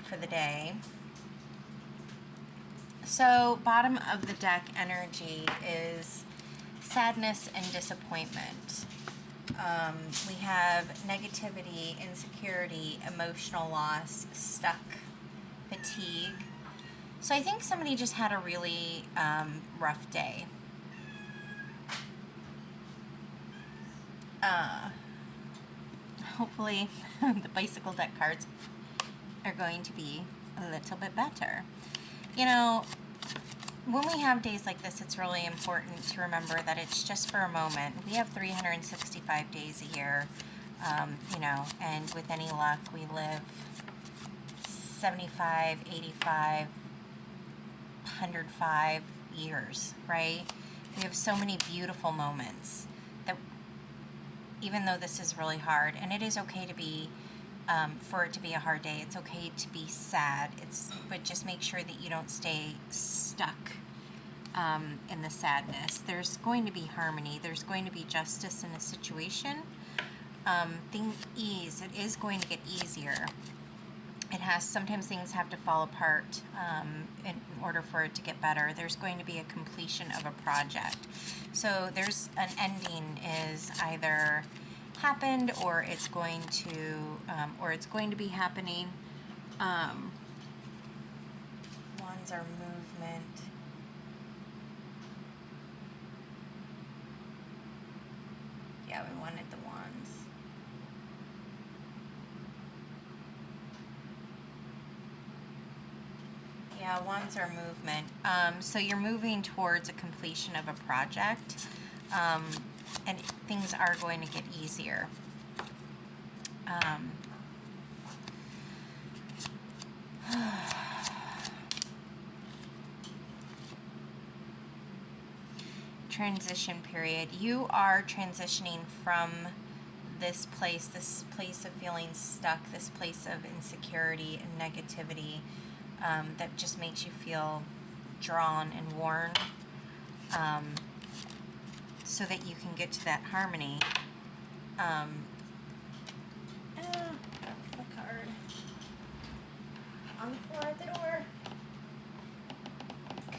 for the day. So bottom of the deck energy is sadness and disappointment. We have negativity, insecurity, emotional loss, stuck, fatigue. So I think somebody just had a really rough day. Hopefully the bicycle deck cards are going to be a little bit better. You know, when we have days like this, it's really important to remember that it's just for a moment. We have 365 days a year, you know, and with any luck, we live 75, 85, 105 years, right? We have so many beautiful moments that even though this is really hard, and it is okay to be, for it to be a hard day, it's okay to be sad, but just make sure that you don't stay stuck in the sadness. There's going to be harmony, there's going to be justice in a situation. It is going to get easier. Sometimes things have to fall apart in order for it to get better. There's going to be a completion of a project. So there's an ending is either happened or it's going to be happening. Wands are movement. Yeah, we wanted the wands. Yeah, wands are movement. So you're moving towards a completion of a project, and things are going to get easier. Transition period. You are transitioning from this place of feeling stuck, this place of insecurity and negativity, that just makes you feel drawn and worn, so that you can get to that harmony. A card on the floor at the door.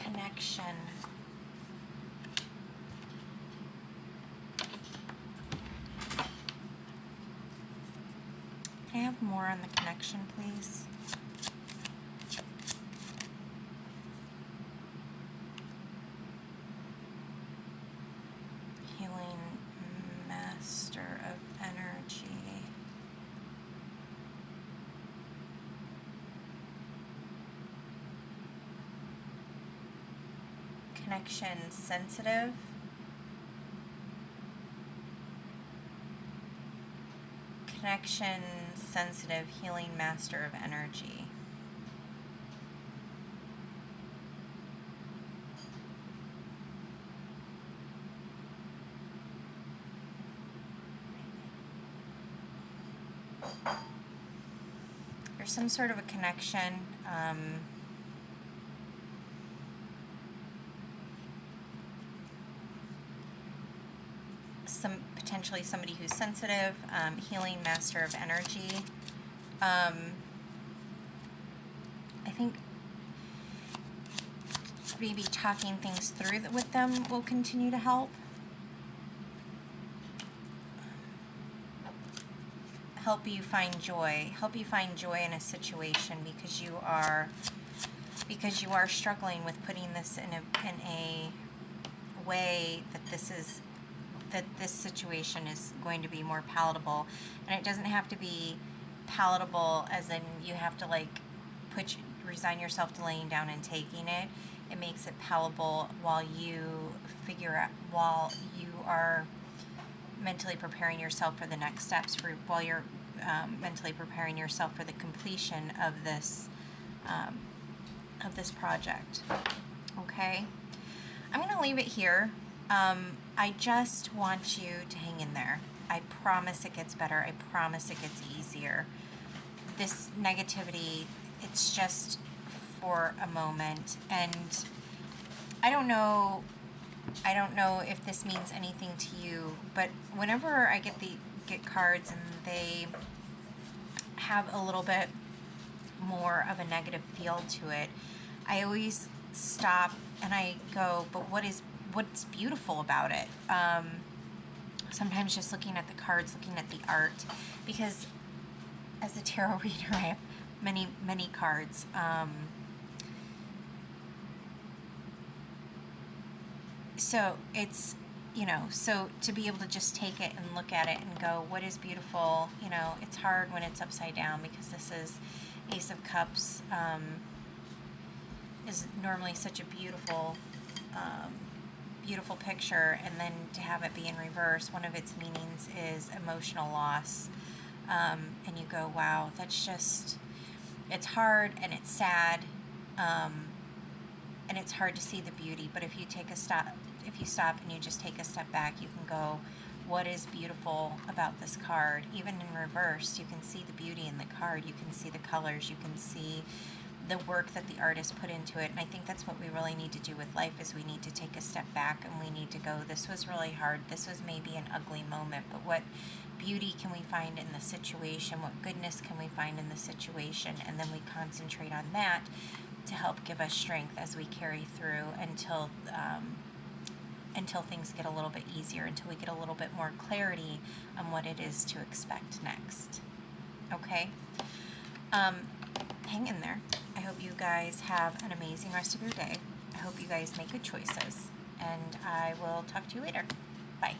Connection. Can I have more on the connection, please? Healing Master of Energy. Connection sensitive. Connection sensitive, healing master of energy. There's some sort of a connection. Potentially somebody who's sensitive, healing master of energy. I think maybe talking things through with them will continue to help. Help you find joy in a situation, because you are struggling with putting this in a way that this situation is going to be more palatable. And it doesn't have to be palatable as in you have to like resign yourself to laying down and taking it. It makes it palatable while you are mentally preparing yourself for the next steps, while you're mentally preparing yourself for the completion of this project. Okay, I'm going to leave it here. I just want you to hang in there. I promise it gets better. I promise it gets easier. This negativity, it's just for a moment, and I don't know if this means anything to you, but whenever I get cards and they have a little bit more of a negative feel to it, I always stop and I go, but what's beautiful about it? Sometimes just looking at the cards, looking at the art, because as a tarot reader, I have many cards. So it's, so to be able to just take it and look at it and go, what is beautiful? It's hard when it's upside down, because this is Ace of Cups, is normally such a beautiful, beautiful picture, and then to have it be in reverse, one of its meanings is emotional loss. And you go, wow, that's just, it's hard and it's sad, and it's hard to see the beauty. But if you stop and you just take a step back, you can go, what is beautiful about this card? Even in reverse, you can see the beauty in the card. You can see the colors. You can see the work that the artist put into it. And I think that's what we really need to do with life, is we need to take a step back and we need to go, this was really hard. This was maybe an ugly moment, but what beauty can we find in the situation? What goodness can we find in the situation? And then we concentrate on that to help give us strength as we carry through until things get a little bit easier, until we get a little bit more clarity on what it is to expect next. Okay? Hang in there. I hope you guys have an amazing rest of your day. I hope you guys make good choices, and I will talk to you later. Bye.